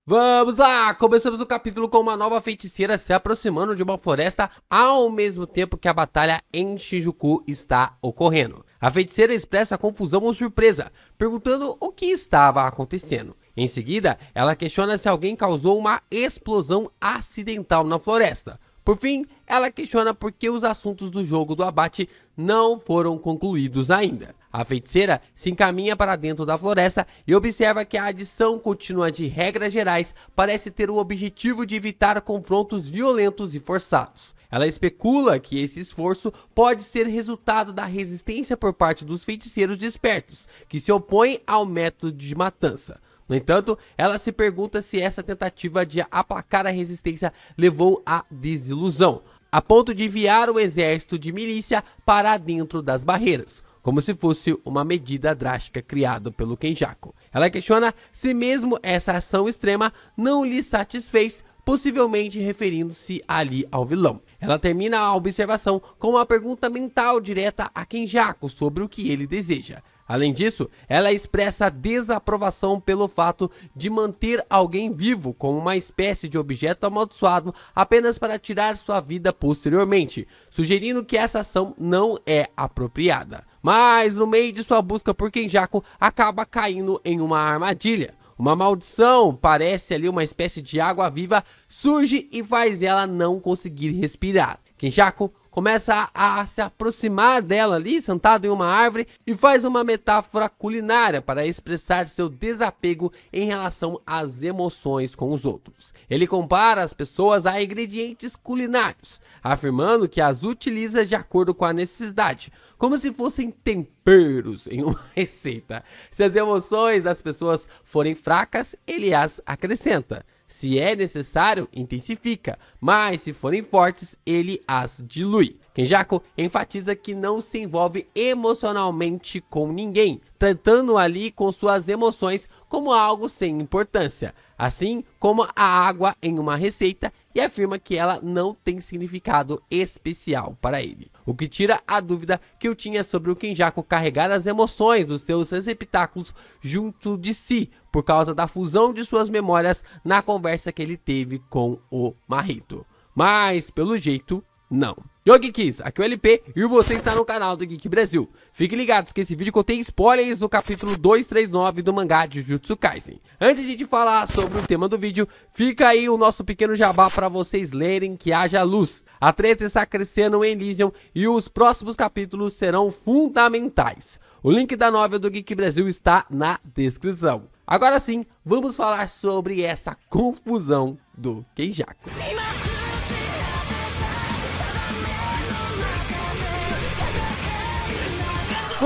Vamos lá! Começamos o capítulo com uma nova feiticeira se aproximando de uma floresta ao mesmo tempo que a batalha em Shinjuku está ocorrendo. A feiticeira expressa confusão ou surpresa, perguntando o que estava acontecendo. Em seguida, ela questiona se alguém causou uma explosão acidental na floresta. Por fim, ela questiona por que os assuntos do jogo do abate não foram concluídos ainda. A feiticeira se encaminha para dentro da floresta e observa que a adição contínua de regras gerais parece ter o objetivo de evitar confrontos violentos e forçados. Ela especula que esse esforço pode ser resultado da resistência por parte dos feiticeiros despertos, que se opõem ao método de matança. No entanto, ela se pergunta se essa tentativa de aplacar a resistência levou à desilusão, a ponto de enviar o exército de milícia para dentro das barreiras, como se fosse uma medida drástica criada pelo Kenjaku. Ela questiona se mesmo essa ação extrema não lhe satisfez, possivelmente referindo-se ali ao vilão. Ela termina a observação com uma pergunta mental direta a Kenjaku sobre o que ele deseja. Além disso, ela expressa desaprovação pelo fato de manter alguém vivo como uma espécie de objeto amaldiçoado apenas para tirar sua vida posteriormente, sugerindo que essa ação não é apropriada. Mas no meio de sua busca por Kenjaku, acaba caindo em uma armadilha. Uma maldição, parece ali uma espécie de água viva, surge e faz ela não conseguir respirar. Kenjaku começa a se aproximar dela ali, sentado em uma árvore, e faz uma metáfora culinária para expressar seu desapego em relação às emoções com os outros. Ele compara as pessoas a ingredientes culinários, afirmando que as utiliza de acordo com a necessidade, como se fossem temperos em uma receita. Se as emoções das pessoas forem fracas, ele as acrescenta. Se é necessário, intensifica, mas se forem fortes, ele as dilui. Kenjaku enfatiza que não se envolve emocionalmente com ninguém, tratando ali com suas emoções como algo sem importância, assim como a água em uma receita, e afirma que ela não tem significado especial para ele. O que tira a dúvida que eu tinha sobre o Kenjaku carregar as emoções dos seus receptáculos junto de si, por causa da fusão de suas memórias na conversa que ele teve com o Mahito. Mas, pelo jeito, não. Yo Geeks, aqui é o LP e você está no canal do Geek Brasil. Fiquem ligados que esse vídeo contém spoilers do capítulo 239 do mangá de Jujutsu Kaisen. Antes de te falar sobre o tema do vídeo, fica aí o nosso pequeno jabá para vocês lerem que haja luz. A treta está crescendo em Elysium e os próximos capítulos serão fundamentais. O link da novel do Geek Brasil está na descrição. Agora sim, vamos falar sobre essa confusão do Kenjaku.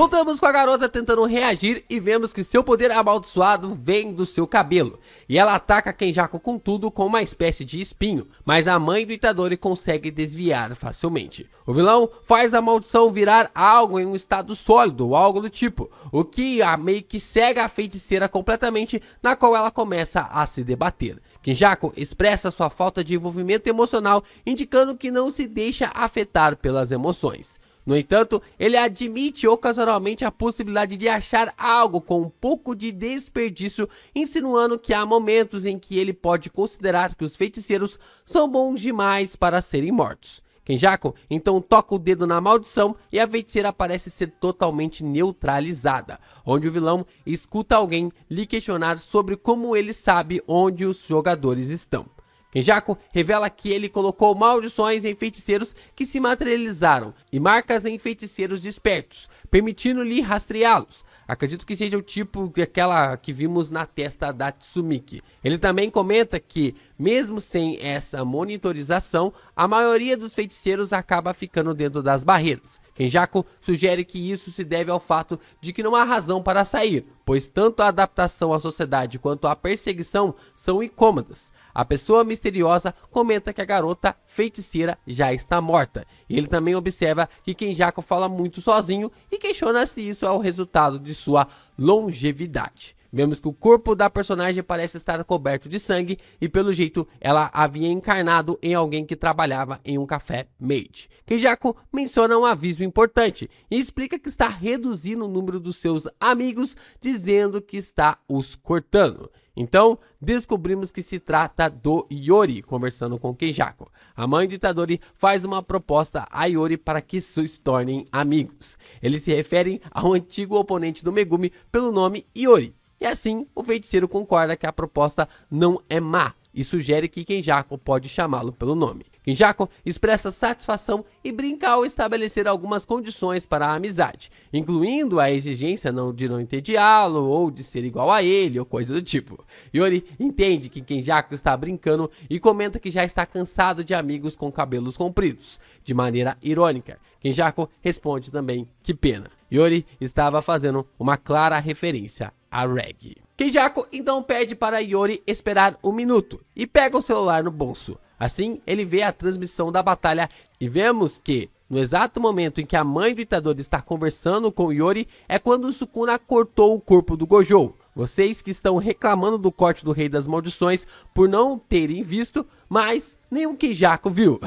Voltamos com a garota tentando reagir e vemos que seu poder amaldiçoado vem do seu cabelo. E ela ataca Kenjaku com tudo com uma espécie de espinho, mas a mãe do Itadori consegue desviar facilmente. O vilão faz a maldição virar algo em um estado sólido ou algo do tipo, o que meio que cega a feiticeira completamente, na qual ela começa a se debater. Kenjaku expressa sua falta de envolvimento emocional, indicando que não se deixa afetar pelas emoções. No entanto, ele admite ocasionalmente a possibilidade de achar algo com um pouco de desperdício, insinuando que há momentos em que ele pode considerar que os feiticeiros são bons demais para serem mortos. Kenjaku então toca o dedo na maldição e a feiticeira parece ser totalmente neutralizada, onde o vilão escuta alguém lhe questionar sobre como ele sabe onde os jogadores estão. Kenjaku revela que ele colocou maldições em feiticeiros que se materializaram e marcas em feiticeiros despertos, permitindo-lhe rastreá-los. Acredito que seja o tipo daquela que vimos na testa da Tsumiki. Ele também comenta que, mesmo sem essa monitorização, a maioria dos feiticeiros acaba ficando dentro das barreiras. Kenjaku sugere que isso se deve ao fato de que não há razão para sair, pois tanto a adaptação à sociedade quanto a perseguição são incômodas. A pessoa misteriosa comenta que a garota feiticeira já está morta. E ele também observa que Kenjaku fala muito sozinho e questiona se isso é o resultado de sua longevidade. Vemos que o corpo da personagem parece estar coberto de sangue e pelo jeito ela havia encarnado em alguém que trabalhava em um café Made. Kenjaku menciona um aviso importante e explica que está reduzindo o número dos seus amigos, dizendo que está os cortando. Então, descobrimos que se trata do Iori conversando com Kenjaku. A mãe do Itadori faz uma proposta a Iori para que se tornem amigos. Eles se referem ao antigo oponente do Megumi pelo nome Iori. E assim, o feiticeiro concorda que a proposta não é má e sugere que Kenjaku pode chamá-lo pelo nome. Kenjaku expressa satisfação e brinca ao estabelecer algumas condições para a amizade, incluindo a exigência de não entediá-lo ou de ser igual a ele ou coisa do tipo. Iori entende que Kenjaku está brincando e comenta que já está cansado de amigos com cabelos compridos, de maneira irônica. Kenjaku responde também que pena. Iori estava fazendo uma clara referência a Reg. Kenjaku então pede para Iori esperar um minuto e pega o celular no bolso. Assim, ele vê a transmissão da batalha e vemos que, no exato momento em que a mãe do Itadori está conversando com Iori, é quando o Sukuna cortou o corpo do Gojo. Vocês que estão reclamando do corte do Rei das Maldições por não terem visto, mas nenhum Kenjaku viu.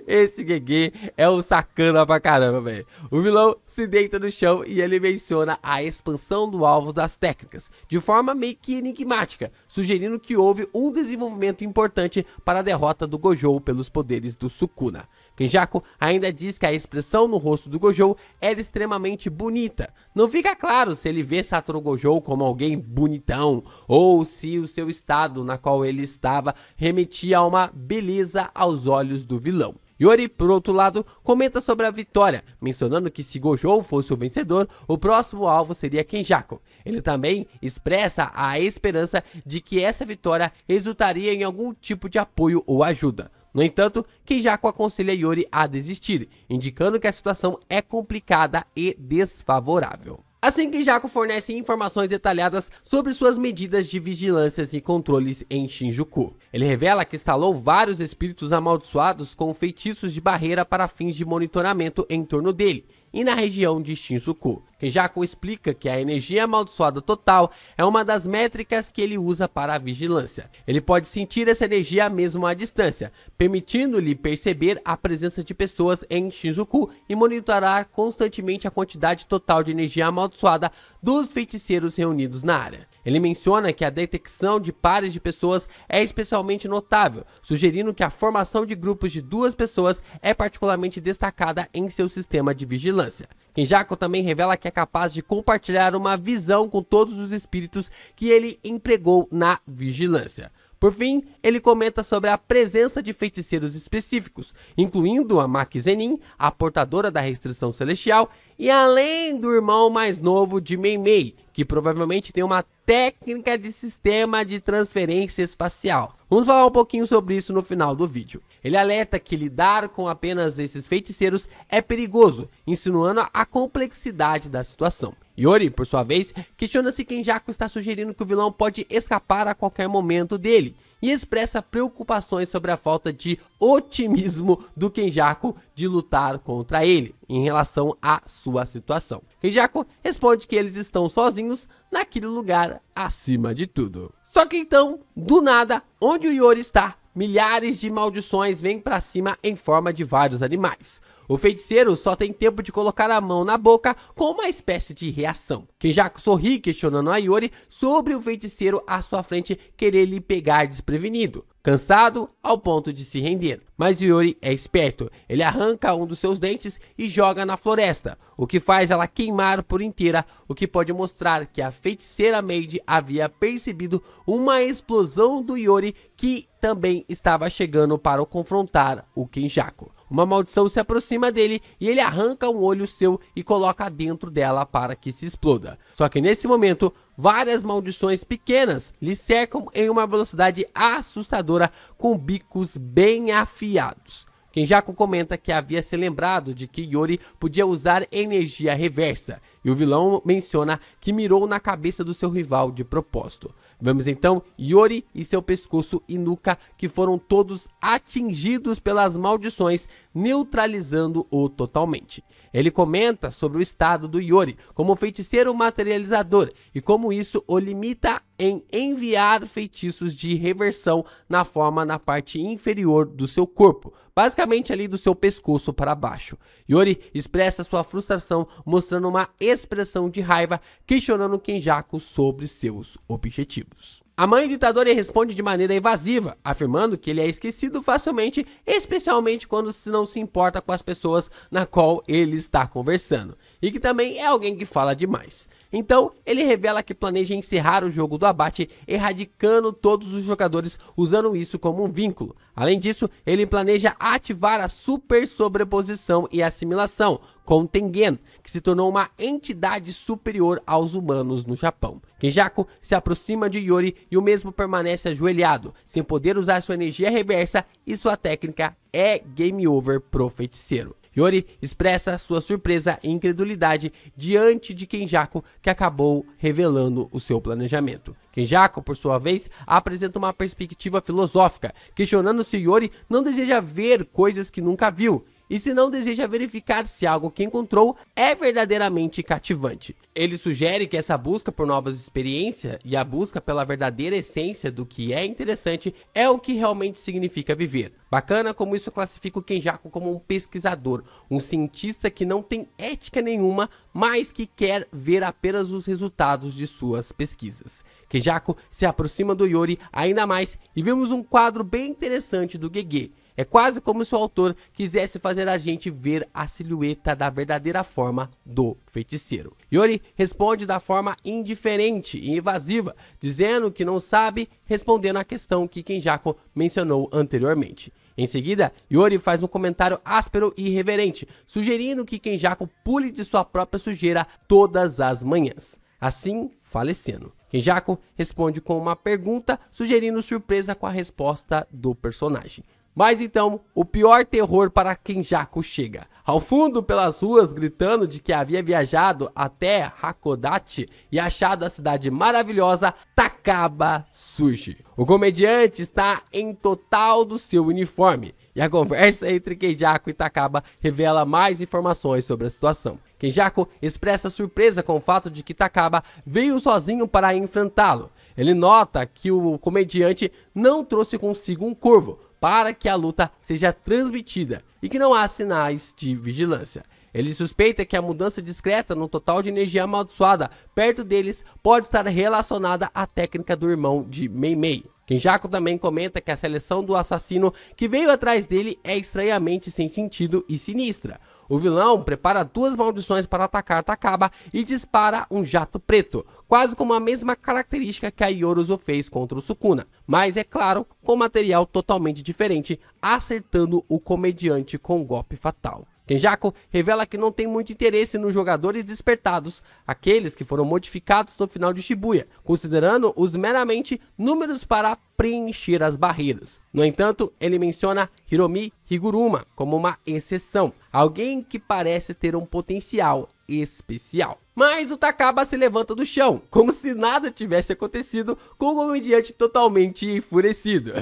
Esse Gege é um sacana pra caramba, velho. O vilão se deita no chão e ele menciona a expansão do alvo das técnicas, de forma meio que enigmática, sugerindo que houve um desenvolvimento importante para a derrota do Gojo pelos poderes do Sukuna. Kenjaku ainda diz que a expressão no rosto do Gojo era extremamente bonita. Não fica claro se ele vê Satoru Gojo como alguém bonitão, ou se o seu estado na qual ele estava remetia a uma beleza aos olhos do vilão. Iori, por outro lado, comenta sobre a vitória, mencionando que se Gojo fosse o vencedor, o próximo alvo seria Kenjaku. Ele também expressa a esperança de que essa vitória resultaria em algum tipo de apoio ou ajuda. No entanto, Kenjaku aconselha Iori a desistir, indicando que a situação é complicada e desfavorável. Assim, Kenjaku fornece informações detalhadas sobre suas medidas de vigilância e controles em Shinjuku. Ele revela que instalou vários espíritos amaldiçoados com feitiços de barreira para fins de monitoramento em torno dele e na região de Shinjuku. Kenjaku explica que a energia amaldiçoada total é uma das métricas que ele usa para a vigilância. Ele pode sentir essa energia mesmo à distância, permitindo-lhe perceber a presença de pessoas em Shinjuku e monitorar constantemente a quantidade total de energia amaldiçoada dos feiticeiros reunidos na área. Ele menciona que a detecção de pares de pessoas é especialmente notável, sugerindo que a formação de grupos de 2 pessoas é particularmente destacada em seu sistema de vigilância. Kenjaku também revela que é capaz de compartilhar uma visão com todos os espíritos que ele empregou na vigilância. Por fim, ele comenta sobre a presença de feiticeiros específicos, incluindo a Maki Zenin, a portadora da restrição celestial, e além do irmão mais novo de Mei Mei, que provavelmente tem uma técnica de sistema de transferência espacial. Vamos falar um pouquinho sobre isso no final do vídeo. Ele alerta que lidar com apenas esses feiticeiros é perigoso, insinuando a complexidade da situação. Iori, por sua vez, questiona se Kenjaku está sugerindo que o vilão pode escapar a qualquer momento dele, e expressa preocupações sobre a falta de otimismo do Kenjaku de lutar contra ele em relação à sua situação. Kenjaku responde que eles estão sozinhos naquele lugar acima de tudo. Só que então, do nada, onde o Iori está, milhares de maldições vêm pra cima em forma de vários animais. O feiticeiro só tem tempo de colocar a mão na boca com uma espécie de reação. Kenjaku sorri, questionando a Iori sobre o feiticeiro à sua frente querer lhe pegar desprevenido, cansado ao ponto de se render. Mas Iori é esperto, ele arranca um dos seus dentes e joga na floresta, o que faz ela queimar por inteira, o que pode mostrar que a feiticeira Made havia percebido uma explosão do Iori que também estava chegando para confrontar o Kenjaku. Uma maldição se aproxima dele e ele arranca um olho seu e coloca dentro dela para que se exploda. Só que nesse momento, várias maldições pequenas lhe cercam em uma velocidade assustadora com bicos bem afiados. Kenjaku comenta que havia se lembrado de que Iori podia usar energia reversa, e o vilão menciona que mirou na cabeça do seu rival de propósito. Vemos então Yori e seu pescoço e nuca, que foram todos atingidos pelas maldições, neutralizando-o totalmente. Ele comenta sobre o estado do Yori como feiticeiro materializador e como isso o limita em enviar feitiços de reversão na forma na parte inferior do seu corpo, basicamente ali do seu pescoço para baixo. Yori expressa sua frustração mostrando uma expressão de raiva, questionando Kenjaku sobre seus objetivos. A mãe do Itadori responde de maneira evasiva, afirmando que ele é esquecido facilmente, especialmente quando não se importa com as pessoas na qual ele está conversando, e que também é alguém que fala demais. Então, ele revela que planeja encerrar o jogo do abate, erradicando todos os jogadores, usando isso como um vínculo. Além disso, ele planeja ativar a super sobreposição e assimilação com Tengen, que se tornou uma entidade superior aos humanos no Japão. Kenjaku se aproxima de Yori e o mesmo permanece ajoelhado, sem poder usar sua energia reversa, e sua técnica é Game Over pro feiticeiro. Yori expressa sua surpresa e incredulidade diante de Kenjaku, que acabou revelando o seu planejamento. Kenjaku, por sua vez, apresenta uma perspectiva filosófica, questionando se Yori não deseja ver coisas que nunca viu, e se não deseja verificar se algo que encontrou é verdadeiramente cativante. Ele sugere que essa busca por novas experiências e a busca pela verdadeira essência do que é interessante é o que realmente significa viver. Bacana como isso classifica o Kenjaku como um pesquisador, um cientista que não tem ética nenhuma, mas que quer ver apenas os resultados de suas pesquisas. Kenjaku se aproxima do Yori ainda mais e vemos um quadro bem interessante do Gege. É quase como se o autor quisesse fazer a gente ver a silhueta da verdadeira forma do feiticeiro. Yori responde da forma indiferente e evasiva, dizendo que não sabe, respondendo à questão que Kenjaku mencionou anteriormente. Em seguida, Yori faz um comentário áspero e irreverente, sugerindo que Kenjaku pule de sua própria sujeira todas as manhãs, assim falecendo. Kenjaku responde com uma pergunta, sugerindo surpresa com a resposta do personagem. Mas então, o pior terror para Kenjaku chega. Ao fundo pelas ruas, gritando de que havia viajado até Hakodate e achado a cidade maravilhosa, Takaba surge. O comediante está em total do seu uniforme, e a conversa entre Kenjaku e Takaba revela mais informações sobre a situação. Kenjaku expressa surpresa com o fato de que Takaba veio sozinho para enfrentá-lo. Ele nota que o comediante não trouxe consigo um corvo, para que a luta seja transmitida e que não há sinais de vigilância. Ele suspeita que a mudança discreta no total de energia amaldiçoada perto deles pode estar relacionada à técnica do irmão de Mei Mei. Kenjaku também comenta que a seleção do assassino que veio atrás dele é estranhamente sem sentido e sinistra. O vilão prepara 2 maldições para atacar Takaba e dispara um jato preto, quase com a mesma característica que a Yoruzo fez contra o Sukuna, mas é claro, com material totalmente diferente, acertando o comediante com um golpe fatal. Kenjaku revela que não tem muito interesse nos jogadores despertados, aqueles que foram modificados no final de Shibuya, considerando-os meramente números para preencher as barreiras. No entanto, ele menciona Hiromi Higuruma como uma exceção, alguém que parece ter um potencial especial. Mas o Takaba se levanta do chão, como se nada tivesse acontecido, com o comediante totalmente enfurecido.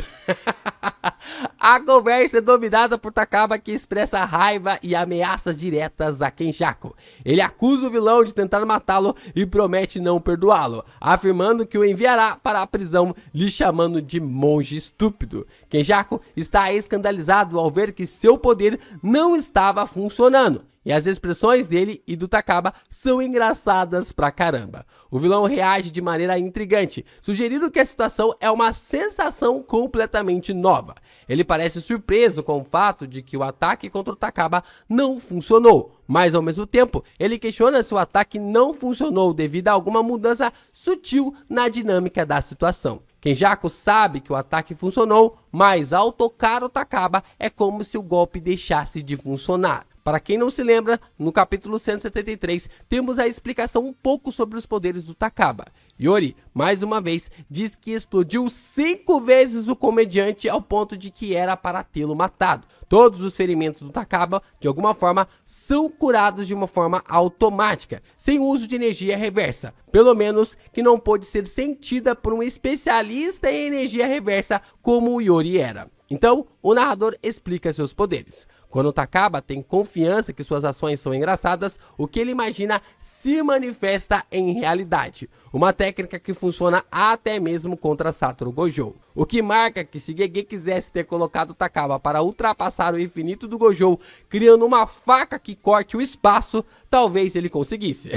A conversa é dominada por Takaba, que expressa raiva e ameaças diretas a Kenjaku. Ele acusa o vilão de tentar matá-lo e promete não perdoá-lo, afirmando que o enviará para a prisão, lhe chamando de monge estúpido. Kenjaku está escandalizado ao ver que seu poder não estava funcionando. E as expressões dele e do Takaba são engraçadas pra caramba. O vilão reage de maneira intrigante, sugerindo que a situação é uma sensação completamente nova. Ele parece surpreso com o fato de que o ataque contra o Takaba não funcionou, mas ao mesmo tempo ele questiona se o ataque não funcionou devido a alguma mudança sutil na dinâmica da situação. Kenjaku sabe que o ataque funcionou, mas ao tocar o Takaba é como se o golpe deixasse de funcionar. Para quem não se lembra, no capítulo 173 temos a explicação um pouco sobre os poderes do Takaba. Yori, mais uma vez, diz que explodiu 5 vezes o comediante ao ponto de que era para tê-lo matado. Todos os ferimentos do Takaba, de alguma forma, são curados de uma forma automática, sem uso de energia reversa. Pelo menos que não pôde ser sentida por um especialista em energia reversa como o Yori era. Então, o narrador explica seus poderes. Quando o Takaba tem confiança que suas ações são engraçadas, o que ele imagina se manifesta em realidade. Uma técnica que funciona até mesmo contra Satoru Gojo. O que marca que se Gege quisesse ter colocado o Takaba para ultrapassar o infinito do Gojo, criando uma faca que corte o espaço, talvez ele conseguisse.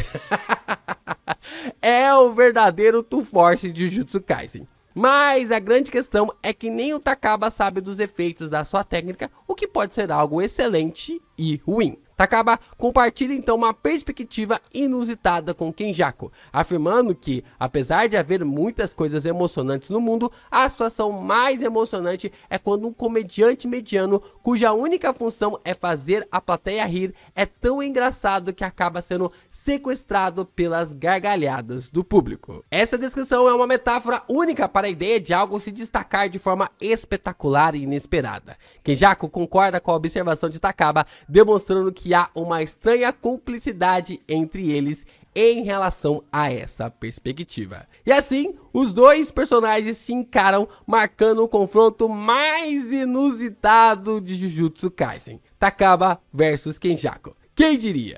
É o verdadeiro Two Force de Jujutsu Kaisen. Mas a grande questão é que nem o Takaba sabe dos efeitos da sua técnica, o que pode ser algo excelente e ruim. Takaba compartilha então uma perspectiva inusitada com Kenjaku, afirmando que, apesar de haver muitas coisas emocionantes no mundo, a situação mais emocionante é quando um comediante mediano, cuja única função é fazer a plateia rir, é tão engraçado que acaba sendo sequestrado pelas gargalhadas do público. Essa descrição é uma metáfora única para a ideia de algo se destacar de forma espetacular e inesperada. Kenjaku concorda com a observação de Takaba, demonstrando que há uma estranha cumplicidade entre eles em relação a essa perspectiva. E assim, os dois personagens se encaram, marcando o confronto mais inusitado de Jujutsu Kaisen: Takaba versus Kenjaku. Quem diria?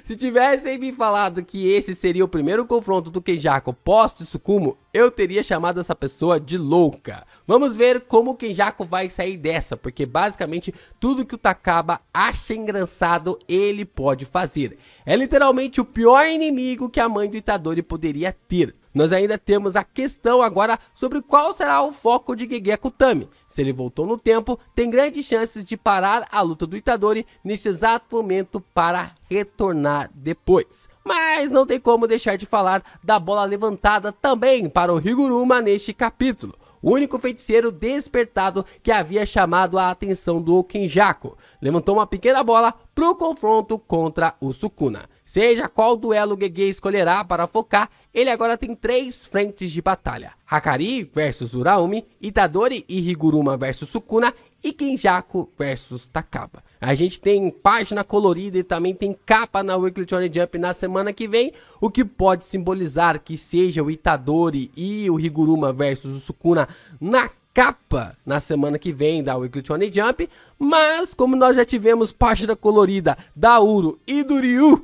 Se tivessem me falado que esse seria o primeiro confronto do Kenjaku pós-Tsukumo, eu teria chamado essa pessoa de louca. Vamos ver como o Kenjaku vai sair dessa, porque basicamente tudo que o Takaba acha engraçado, ele pode fazer. É literalmente o pior inimigo que a mãe do Itadori poderia ter. Nós ainda temos a questão agora sobre qual será o foco de Gege Akutami. Se ele voltou no tempo, tem grandes chances de parar a luta do Itadori nesse exato momento para retornar depois. Mas não tem como deixar de falar da bola levantada também para o Higuruma neste capítulo. O único feiticeiro despertado que havia chamado a atenção do Kenjaku. Levantou uma pequena bola para o confronto contra o Sukuna. Seja qual duelo Gege escolherá para focar, ele agora tem 3 frentes de batalha: Hakari versus Uraumi, Itadori e Higuruma versus Sukuna e Kenjaku versus Takaba. A gente tem página colorida e também tem capa na Weekly Shonen Jump na semana que vem, o que pode simbolizar que seja o Itadori e o Higuruma versus o Sukuna na capa na semana que vem da Weekly Shonen Jump. Mas como nós já tivemos página colorida da Uro e do Ryu,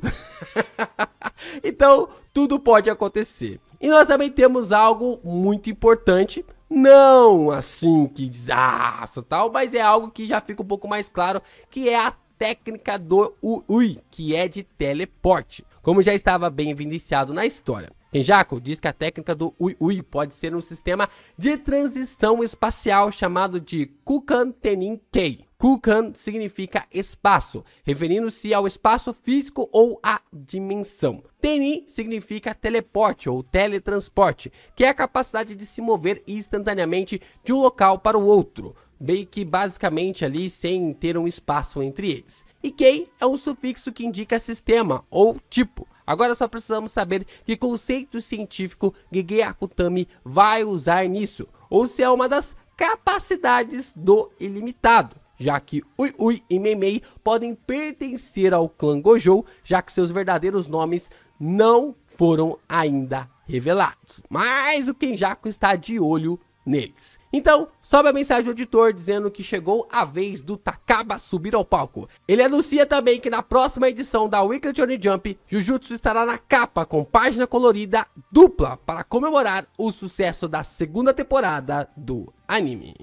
então tudo pode acontecer. E nós também temos algo muito importante, não assim que desastre tal, mas é algo que já fica um pouco mais claro, que é a técnica do Ui, que é de teleporte, como já estava bem evidenciado na história. Kenjaku diz que a técnica do Ui pode ser um sistema de transição espacial chamado de Kukan Tenin Kei. Kukan significa espaço, referindo-se ao espaço físico ou à dimensão. Tenin significa teleporte ou teletransporte, que é a capacidade de se mover instantaneamente de um local para o outro, bem que basicamente ali sem ter um espaço entre eles. E Kei é um sufixo que indica sistema ou tipo. Agora só precisamos saber que conceito científico Gege Akutami vai usar nisso, ou se é uma das capacidades do ilimitado, já que Ui e Meimei podem pertencer ao clã Gojo, já que seus verdadeiros nomes não foram ainda revelados. Mas o Kenjaku está de olho neles. Então, sobe a mensagem do editor dizendo que chegou a vez do Takaba subir ao palco. Ele anuncia também que na próxima edição da Weekly Shonen Jump, Jujutsu estará na capa com página colorida dupla para comemorar o sucesso da segunda temporada do anime.